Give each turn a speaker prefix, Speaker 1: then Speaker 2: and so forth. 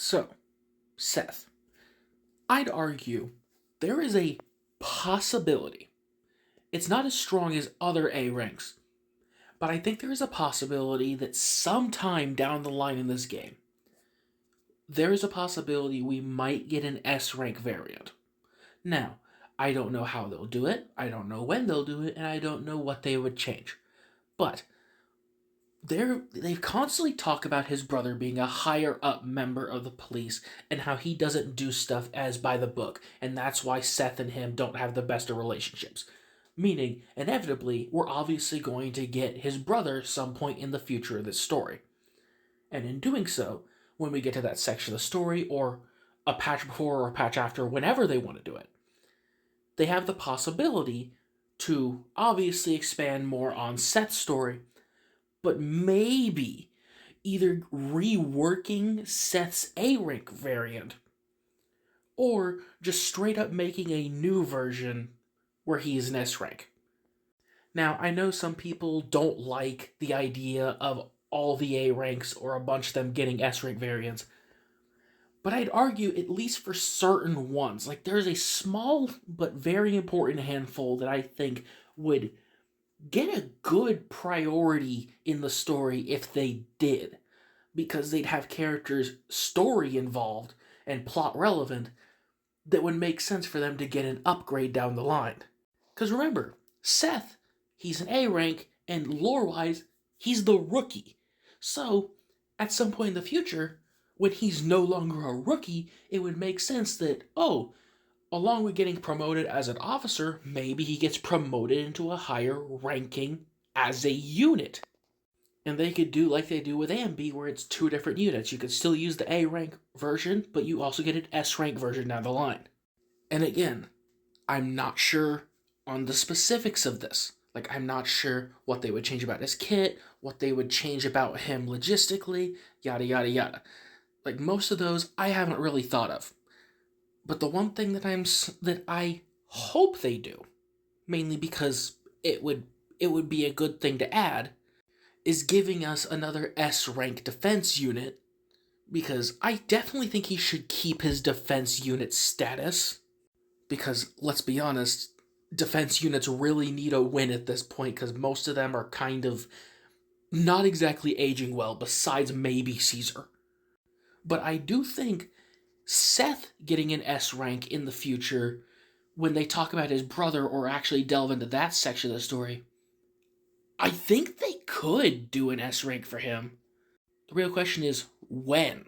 Speaker 1: So, Seth, I'd argue there is a possibility. It's not as strong as other A ranks, but I think there is a possibility that sometime down the line in this game, there is a possibility we might get an S rank variant. Now, I don't know how they'll do it, I don't know when they'll do it, and I don't know what they would change. But they constantly talk about his brother being a higher up member of the police and how he doesn't do stuff as by the book, and that's why Seth and him don't have the best of relationships. Meaning, inevitably, we're obviously going to get his brother some point in the future of this story. And in doing so, when we get to that section of the story, or a patch before or a patch after, whenever they want to do it, they have the possibility to obviously expand more on Seth's story, but maybe either reworking Seth's A rank variant or just straight up making a new version where he's an S rank. Now, I know some people don't like the idea of all the A ranks or a bunch of them getting S rank variants, but I'd argue, at least for certain ones, like there's a small but very important handful that I think would get a good priority in the story if they did, because they'd have characters' story involved and plot relevant that would make sense for them to get an upgrade down the line. Because remember, Seth, he's an A rank, and lore-wise, he's the rookie. So, at some point in the future, when he's no longer a rookie, it would make sense that, along with getting promoted as an officer, maybe he gets promoted into a higher ranking as a unit. And they could do like they do with A and B, where it's two different units. You could still use the A rank version, but you also get an S rank version down the line. And again, I'm not sure on the specifics of this. Like, I'm not sure what they would change about his kit, what they would change about him logistically, yada yada yada. Like, most of those I haven't really thought of. But the one thing that I hope they do, mainly because it would be a good thing to add, is giving us another S rank defense unit, because I definitely think he should keep his defense unit status, because let's be honest, defense units really need a win at this point, because most of them are kind of not exactly aging well, besides maybe Caesar. But I do think Seth getting an S rank in the future, when they talk about his brother or actually delve into that section of the story, I think they could do an S rank for him. The real question is, when?